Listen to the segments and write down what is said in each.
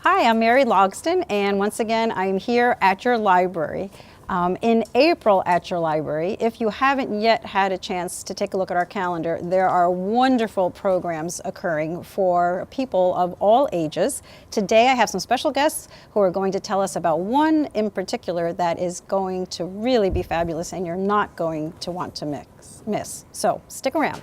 Hi, I'm Mary Logston, and once again, I'm here at your library. In April at your library, if you haven't yet had a chance to take a look at our calendar, there are wonderful programs occurring for people of all ages. Today I have some special guests who are going to tell us about one in particular that is going to really be fabulous and you're not going to want to miss. So stick around.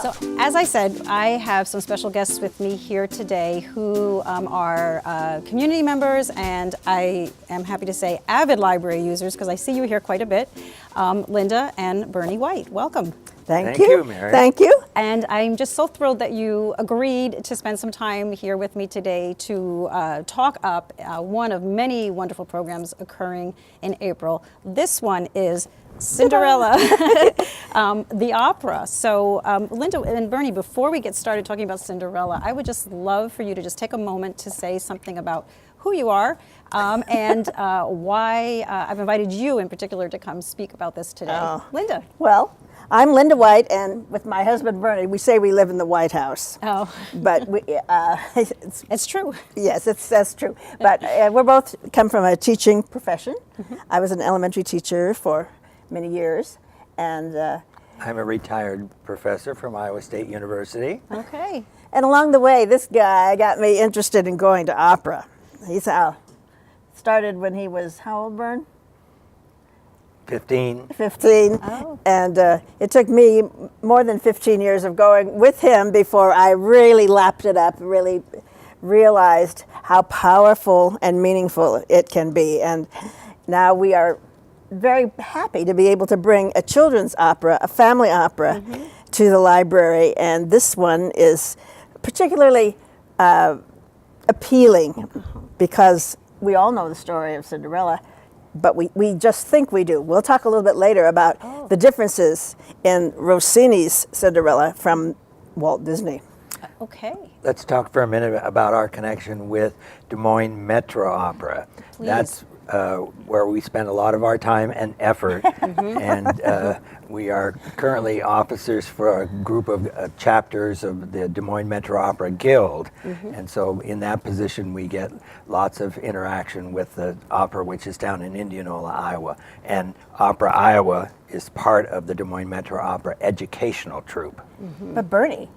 So, as I said, I have some special guests with me here today who are community members, and I am happy to say avid library users because I see you here quite a bit. Linda and Bernie White, welcome. Thank you, Mary. Thank you. And I'm just so thrilled that you agreed to spend some time here with me today to talk up one of many wonderful programs occurring in April. This one is Cinderella, the opera. So Linda and Bernie, before we get started talking about Cinderella, I would just love for you to just take a moment to say something about who you are and why I've invited you in particular to come speak about this today. Linda. Well, I'm Linda White, and with my husband Bernie, we say we live in the White House. Oh. But we, it's true. Yes, that's true. But we're both come from a teaching profession. Mm-hmm. I was an elementary teacher for many years, and I'm a retired professor from Iowa State University. Okay. And along the way, this guy got me interested in going to opera. He's started when he was how old, Bern? 15. Oh. And it took me more than 15 years of going with him before I really lapped it up, really realized how powerful and meaningful it can be. And now we are very happy to be able to bring a children's opera, a family opera, mm-hmm. to the library. And this one is particularly appealing because we all know the story of Cinderella, but we just think we do. We'll talk a little bit later about the differences in Rossini's Cinderella from Walt Disney. Okay. Let's talk for a minute about our connection with Des Moines Metro Opera. Please. That's where we spend a lot of our time and effort, mm-hmm. and we are currently officers for a group of chapters of the Des Moines Metro Opera Guild, mm-hmm. and so in that position we get lots of interaction with the opera, which is down in Indianola, Iowa, and Opera Iowa is part of the Des Moines Metro Opera educational troupe. Mm-hmm. But Bernie,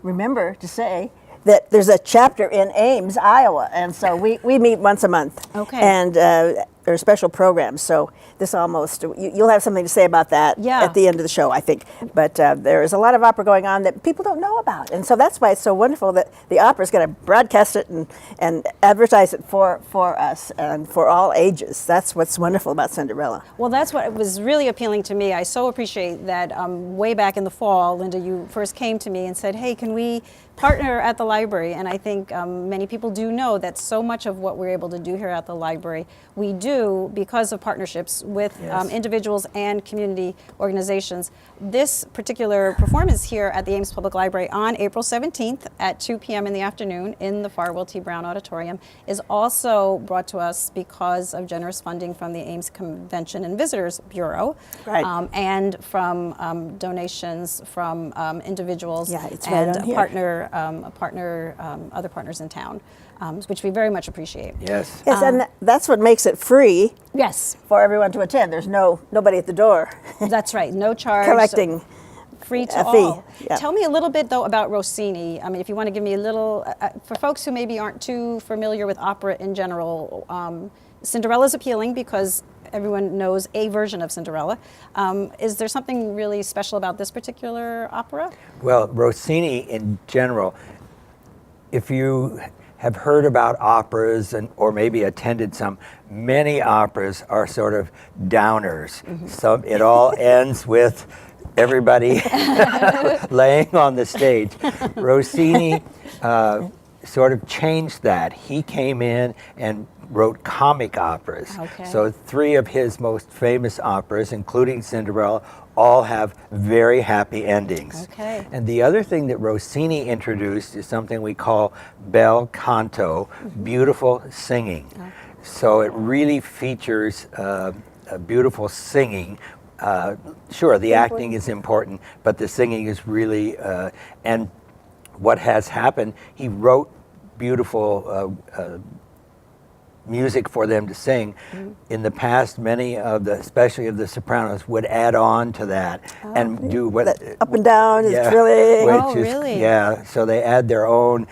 remember to say that there's a chapter in Ames, Iowa, and so we meet once a month. Okay. And there are special programs, so this you'll have something to say about that at the end of the show, I think. But there is a lot of opera going on that people don't know about, and so that's why it's so wonderful that the opera is going to broadcast it and advertise it for us and for all ages. That's what's wonderful about Cinderella. Well, that's what was really appealing to me. I so appreciate that way back in the fall, Linda, you first came to me and said, hey, can we partner at the library? And I think many people do know that so much of what we're able to do here at the library, we do because of partnerships with individuals and community organizations. This particular performance here at the Ames Public Library on April 17th at 2 p.m. in the afternoon in the Farwell T. Brown Auditorium is also brought to us because of generous funding from the Ames Convention and Visitors Bureau, right. And from donations from individuals it's and right other partners in town, which we very much appreciate. Yes. Yes, and that's what makes it free. Yes. For everyone to attend. There's nobody at the door. That's right. No charge. Collecting free to a all. Fee. Yeah. Tell me a little bit though about Rossini. I mean, if you want to give me a little, for folks who maybe aren't too familiar with opera in general, Cinderella's appealing because everyone knows a version of Cinderella. Is there something really special about this particular opera? Well, Rossini in general, if you have heard about operas or maybe attended some, many operas are sort of downers. Mm-hmm. It all ends with everybody laying on the stage. Rossini sort of changed that. He came in and wrote comic operas. Okay. So 3 of his most famous operas, including Cinderella, all have very happy endings. Okay. And the other thing that Rossini introduced is something we call bel canto, beautiful singing. So it really features a beautiful singing. Sure, the acting is important, but the singing is really, and what has happened, he wrote beautiful music for them to sing. In the past, many of the, especially of the sopranos, would add on to that and do what That up and down is yeah, really. Oh, really? Yeah, so they add their own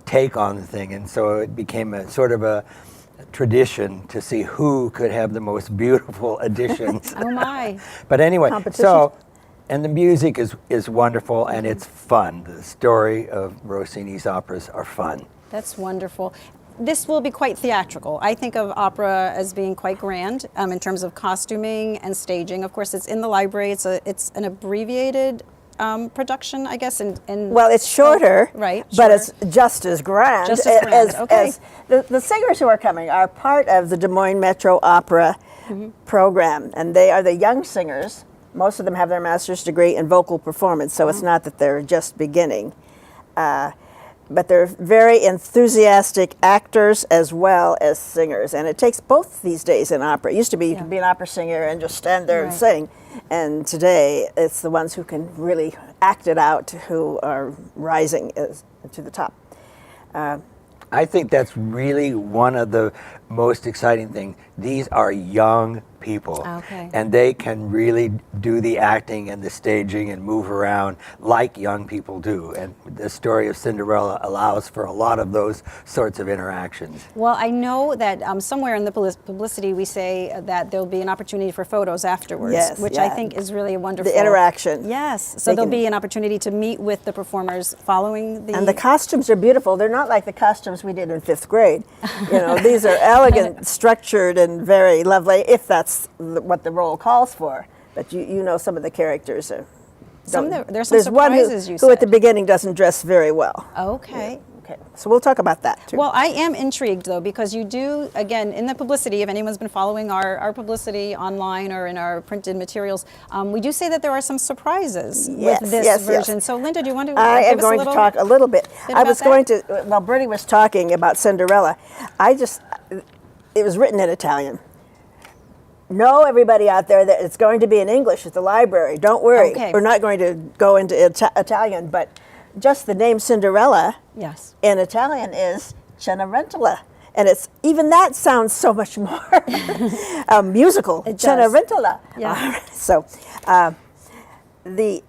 take on the thing, and so it became a sort of a tradition to see who could have the most beautiful additions. Oh my. But anyway, Competition. so, and the music is wonderful, and it's fun. The story of Rossini's operas are fun. That's wonderful. This will be quite theatrical. I think of opera as being quite grand in terms of costuming and staging. Of course, it's in the library. It's an abbreviated production, I guess. Well, it's shorter, right? But shorter. it's just as grand. Just as grand, okay. As the singers who are coming are part of the Des Moines Metro Opera program, and they are the young singers. Most of them have their master's degree in vocal performance, so it's not that they're just beginning. But they're very enthusiastic actors as well as singers, and it takes both these days in opera. It used to be you could be an opera singer and just stand there and Right. sing, and today it's the ones who can really act it out who are rising to the top. I think that's really one of the most exciting things. These are young people, Okay. and they can really do the acting and the staging and move around like young people do. And the story of Cinderella allows for a lot of those sorts of interactions. Well, I know that somewhere in the publicity we say that there'll be an opportunity for photos afterwards, Yes, which I yeah. think is really wonderful. The interaction. Yes. So They there'll can- be an opportunity to meet with the performers following the. And the costumes are beautiful. They're not like the costumes we did in 5th grade. You know, these are elegant, structured, and very lovely, if that's what the role calls for. But you know some of the characters are. There's some There's one surprises who, you who at the said. beginning doesn't dress very well. Okay. Okay, so we'll talk about that too. Well, I am intrigued though, because you do, again, in the publicity, if anyone's been following our publicity online or in our printed materials, we do say that there are some surprises Yes, with this yes, yes. version. So Linda, do you want to I give am us going a little to talk a little bit. I about was that? going to, while Bertie was talking about Cinderella, it was written in Italian. Know everybody out there that it's going to be in English at the library. Don't worry. Okay. We're not going to go into Italian, but just the name Cinderella Yes. in Italian is Cenerentola. And it's even that sounds so much more musical. It does. Cenerentola. Yeah. So the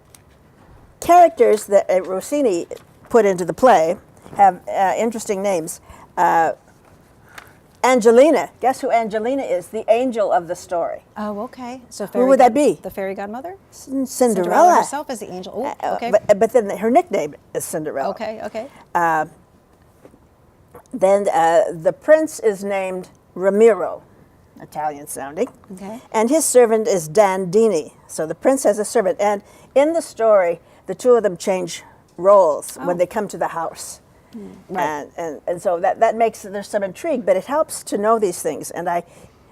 characters that Rossini put into the play have interesting names. Angelina. Guess who Angelina is? The angel of the story. Oh, okay. So Who would that be? The fairy godmother? Cinderella. herself is the angel. Oh, okay. But then her nickname is Cinderella. Okay, okay. Then the prince is named Ramiro, Italian sounding. Okay. And his servant is Dandini. So the prince has a servant. And in the story, the two of them change roles when they come to the house. Right. And so that makes, there's some intrigue, but it helps to know these things. And I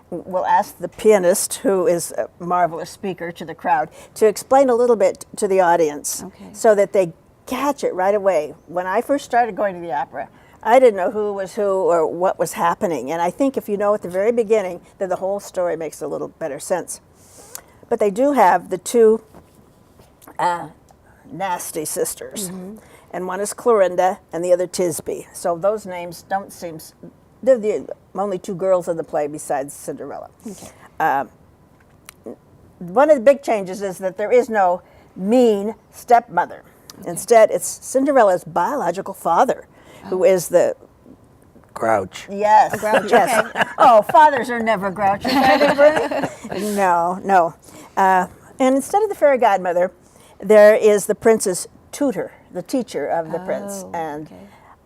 will ask the pianist, who is a marvelous speaker to the crowd, to explain a little bit to the audience Okay. so that they catch it right away. When I first started going to the opera, I didn't know who was who or what was happening. And I think if you know at the very beginning, then the whole story makes a little better sense. But they do have the two nasty sisters. And one is Clorinda and the other Tisbe. So those names don't seem, they're the only two girls in the play besides Cinderella. Okay. One of the big changes is that there is no mean stepmother. Instead, it's Cinderella's biological father, who is the Grouch. yes, A grouch, yes. okay. Oh, fathers are never grouchy, are they, Bernie? No. And instead of the fairy godmother, there is the prince's tutor, the teacher of the prince, Oh, and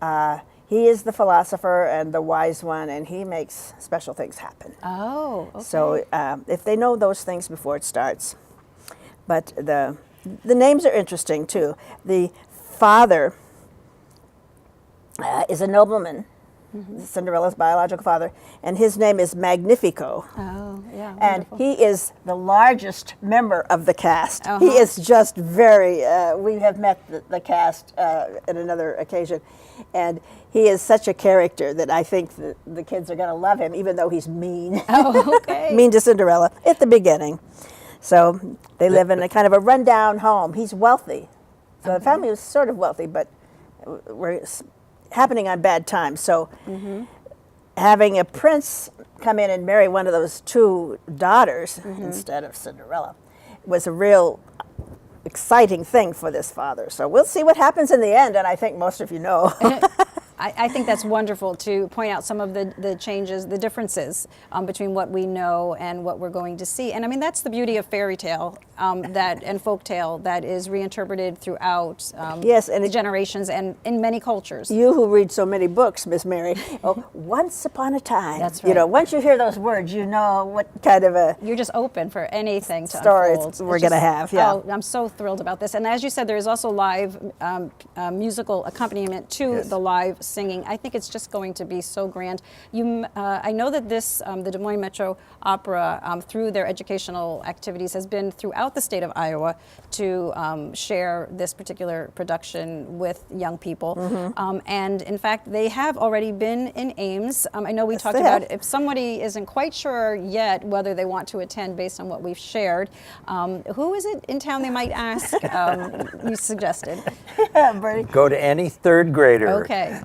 okay. he is the philosopher and the wise one, and he makes special things happen. Oh, okay. So if they know those things before it starts. But the names are interesting too. The father is a nobleman Cinderella's biological father, and his name is Magnifico. Oh, yeah. And Wonderful. he is the largest member of the cast. Uh-huh. He is just very, we have met the cast at another occasion, and he is such a character that I think the kids are going to love him, even though he's mean. Oh, okay. Mean to Cinderella at the beginning. So they live in a kind of a rundown home. He's wealthy. So the family was sort of wealthy, but we're happening on bad times. So having a prince come in and marry one of those two daughters instead of Cinderella was a real exciting thing for this father. So we'll see what happens in the end, and I think most of you know. I think that's wonderful to point out some of the changes, the differences between what we know and what we're going to see. And I mean, that's the beauty of fairy tale and folk tale that is reinterpreted throughout Yes, and the generations and in many cultures. You who read so many books, Miss Mary, once upon a time. That's You know, right. once you hear those words, you know what kind of a You're just open for anything to story unfold. we're It's going to just- have. Yeah. Oh, I'm so thrilled about this. And as you said, there is also live musical accompaniment to Yes. the live singing. I think it's just going to be so grand. I know that this, the Des Moines Metro Opera, through their educational activities, has been throughout the state of Iowa to share this particular production with young people. And in fact, they have already been in Ames. I know we talked they about have. if somebody isn't quite sure yet whether they want to attend based on what we've shared, who is it in town they might ask? You suggested. Bertie. Go to any third grader. Okay.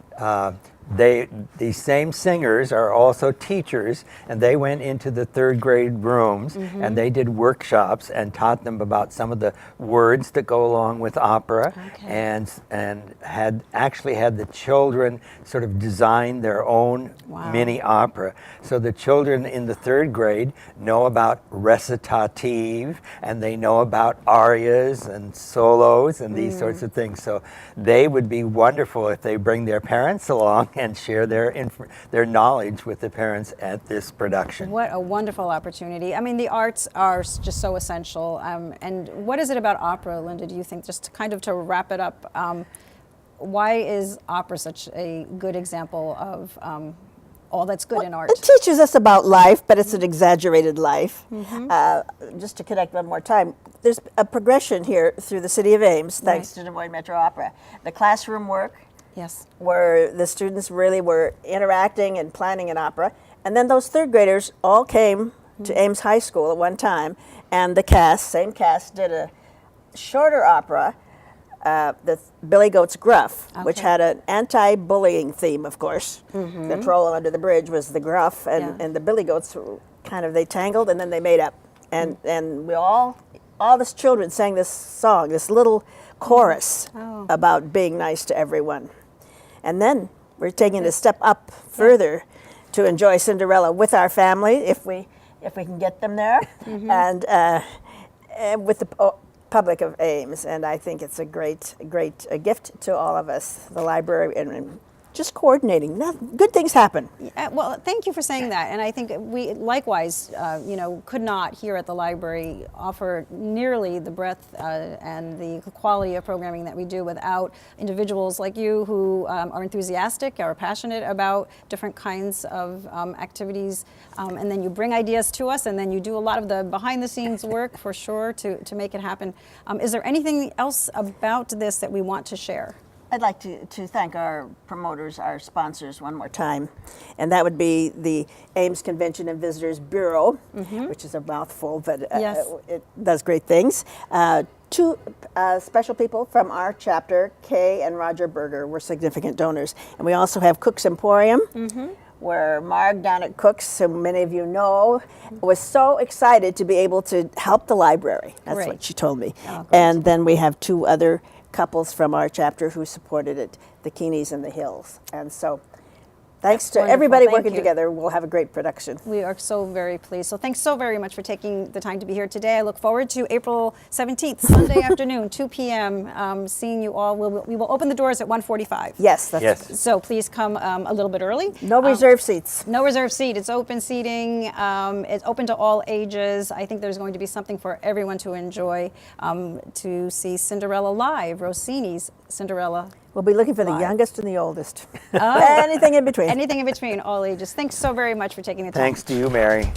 These same singers are also teachers, and they went into the third grade rooms and they did workshops and taught them about some of the words that go along with opera, and had the children sort of design their own Wow. mini opera. So the children in the third grade know about recitative, and they know about arias and solos and these sorts of things. So they would be wonderful if they bring their parents along and share their knowledge with the parents at this production. What a wonderful opportunity. I mean, the arts are just so essential. And what is it about opera, Linda, do you think, just kind of to wrap it up, why is opera such a good example of all that's good in art? It teaches us about life, but it's an exaggerated life. Just to connect one more time, there's a progression here through the city of Ames, thanks to Des Moines Metro Opera. The classroom work, Yes. where the students really were interacting and planning an opera. And then those third graders all came to Ames High School at one time, and the same cast, did a shorter opera, the Billy Goat's Gruff, which Okay. had an anti-bullying theme, of course. The troll under the bridge was the Gruff, and the Billy Goats were kind of, they tangled and then they made up. And we all the children sang this song, this little chorus about being nice to everyone. And then we're taking it a step up further to enjoy Cinderella with our family, if we can get them there, and with the public of Ames. And I think it's a great gift to all of us, the library, and just coordinating. Good things happen. Well, thank you for saying that. And I think we likewise, could not here at the library offer nearly the breadth and the quality of programming that we do without individuals like you who are enthusiastic, are passionate about different kinds of activities. And then you bring ideas to us, and then you do a lot of the behind the scenes work for sure to make it happen. Is there anything else about this that we want to share? I'd like to thank our promoters, our sponsors, one more time. And that would be the Ames Convention and Visitors Bureau, which is a mouthful, but Yes. it does great things. Two special people from our chapter, Kay and Roger Berger, were significant donors. And we also have Cook's Emporium, where Marg down at Cook's, who many of you know, was so excited to be able to help the library. That's Great. what she told me. Oh, great. And then we have two other couples from our chapter who supported it, the Keenies and the Hills. And so thanks to Wonderful. everybody Thank working you. together, we'll have a great production. We are so very pleased. So thanks so very much for taking the time to be here today. I look forward to April 17th, Sunday afternoon, 2 p.m., seeing you all. We will open the doors at 1:45. Yes, that's Yes. So please come a little bit early. no reserve seats. No reserve seat. It's open seating. It's open to all ages. I think there's going to be something for everyone to enjoy, to see Cinderella live, Rossini's Cinderella. We'll be looking for the Live. youngest and the oldest. Anything in between. Anything in between, all ages. Thanks so very much for taking the time. Thanks to you, Mary.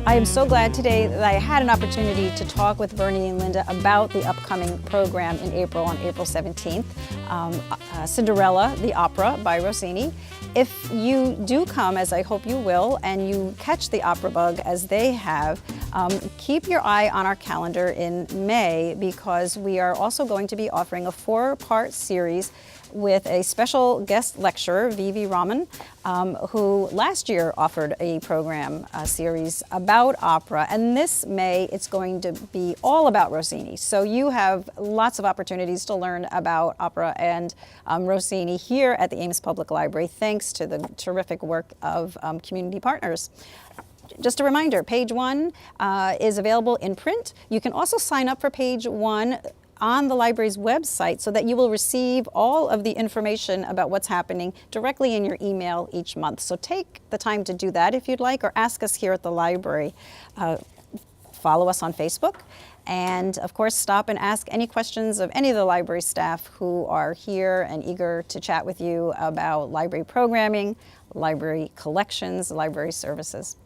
I am so glad today that I had an opportunity to talk with Bernie and Linda about the upcoming program in April, on April 17th, Cinderella, the opera by Rossini. If you do come, as I hope you will, and you catch the opera bug as they have, keep your eye on our calendar in May, because we are also going to be offering a 4-part series with a special guest lecturer, Vivi Raman, who last year offered a program series about opera. And this May, it's going to be all about Rossini. So you have lots of opportunities to learn about opera and Rossini here at the Ames Public Library, thanks to the terrific work of community partners. Just a reminder, page 1 is available in print. You can also sign up for page 1 on the library's website so that you will receive all of the information about what's happening directly in your email each month. So take the time to do that if you'd like, or ask us here at the library. Follow us on Facebook, and of course stop and ask any questions of any of the library staff who are here and eager to chat with you about library programming, library collections, library services.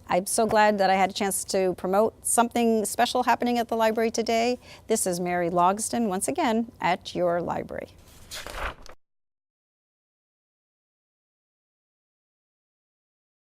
I'm so glad that I had a chance to promote something special happening at the library today. This is Mary Logsdon, once again, at your library.